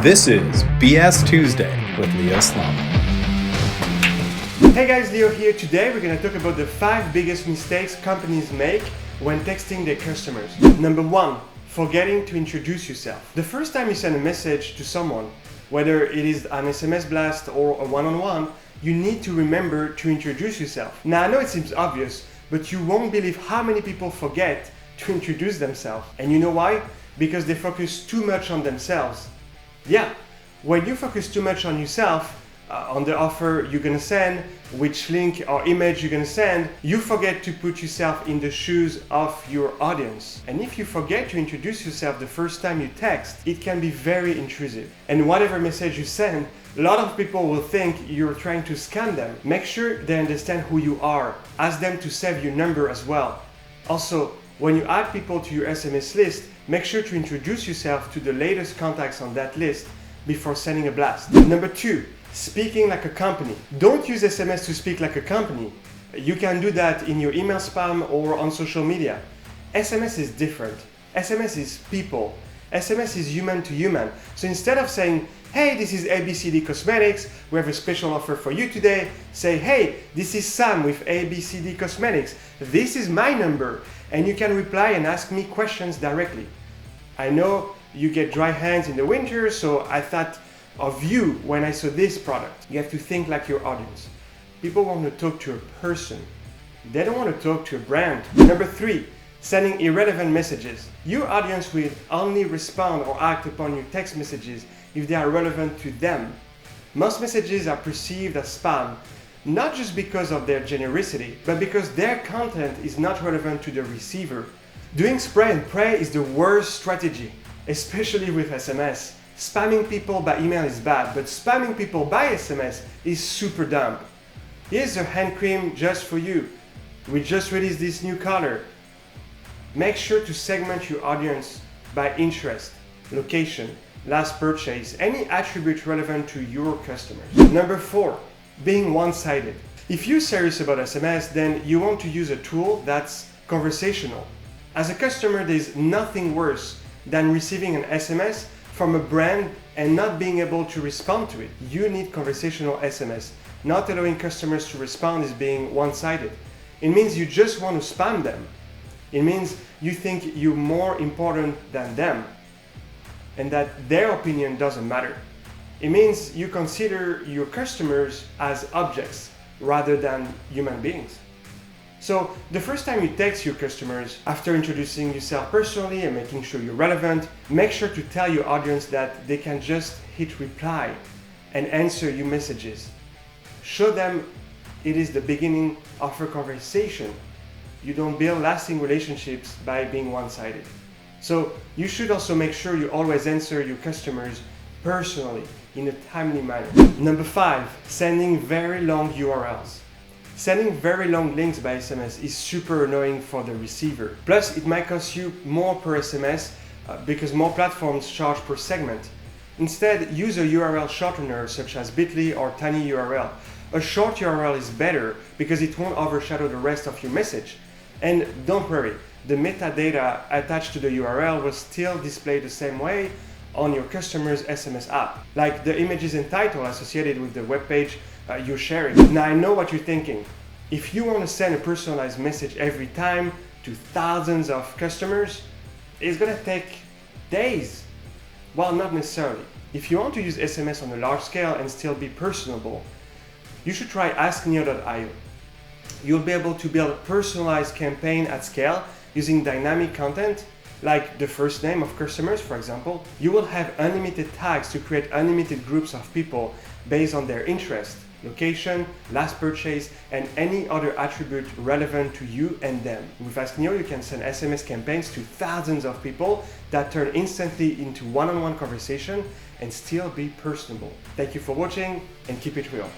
This is BS Tuesday with Leo Slama. Hey guys, Leo here. Today we're going to talk about the 5 biggest mistakes companies make when texting their customers. Number 1, forgetting to introduce yourself. The first time you send a message to someone, whether it is an SMS blast or a one-on-one, you need to remember to introduce yourself. Now I know it seems obvious, but you won't believe how many people forget to introduce themselves. And you know why? Because they focus too much on themselves. Yeah, when you focus too much on yourself, on the offer you're gonna send, which link or image you're gonna send, you forget to put yourself in the shoes of your audience. And if you forget to introduce yourself the first time you text, it can be very intrusive. And whatever message you send, a lot of people will think you're trying to scam them. Make sure they understand who you are. Ask them to save your number as well. Also, when you add people to your SMS list, make sure to introduce yourself to the latest contacts on that list before sending a blast. Number 2, speaking like a company. Don't use SMS to speak like a company. You can do that in your email spam or on social media. SMS is different. SMS is people. SMS is human to human. So instead of saying, hey, this is ABCD Cosmetics, we have a special offer for you today, say, hey, this is Sam with ABCD Cosmetics, this is my number, and you can reply and ask me questions directly. I know you get dry hands in the winter, so I thought of you when I saw this product. You have to think like your audience. People want to talk to a person. They don't want to talk to a brand. Number 3, sending irrelevant messages. Your audience will only respond or act upon your text messages if they are relevant to them. Most messages are perceived as spam, not just because of their genericity, but because their content is not relevant to the receiver. Doing spray and pray is the worst strategy, especially with SMS. Spamming people by email is bad, but spamming people by SMS is super dumb. Here's a hand cream just for you. We just released this new color. Make sure to segment your audience by interest, location, last purchase, any attribute relevant to your customers. Number 4, being one-sided. If you're serious about SMS, then you want to use a tool that's conversational. As a customer, there's nothing worse than receiving an SMS from a brand and not being able to respond to it. You need conversational SMS. Not allowing customers to respond is being one-sided. It means you just want to spam them. It means you think you're more important than them and that their opinion doesn't matter. It means you consider your customers as objects rather than human beings. So the first time you text your customers, after introducing yourself personally and making sure you're relevant, make sure to tell your audience that they can just hit reply and answer your messages. Show them it is the beginning of a conversation. You don't build lasting relationships by being one-sided. So you should also make sure you always answer your customers personally in a timely manner. Number 5, sending very long URLs. Sending very long links by SMS is super annoying for the receiver. Plus, it might cost you more per SMS because more platforms charge per segment. Instead, use a URL shortener such as bit.ly or tinyURL. A short URL is better because it won't overshadow the rest of your message. And don't worry, the metadata attached to the URL will still display the same way on your customer's SMS app, like the images and title associated with the web page you're sharing. Now I know what you're thinking. If you want to send a personalized message every time to thousands of customers, it's gonna take days. Well, not necessarily. If you want to use SMS on a large scale and still be personable, you should try AskNeo.io. You'll be able to build a personalized campaign at scale using dynamic content, like the first name of customers, for example. You will have unlimited tags to create unlimited groups of people based on their interest, location, last purchase, and any other attribute relevant to you and them. With AskNeo, you can send SMS campaigns to thousands of people that turn instantly into one-on-one conversation and still be personable. Thank you for watching and keep it real.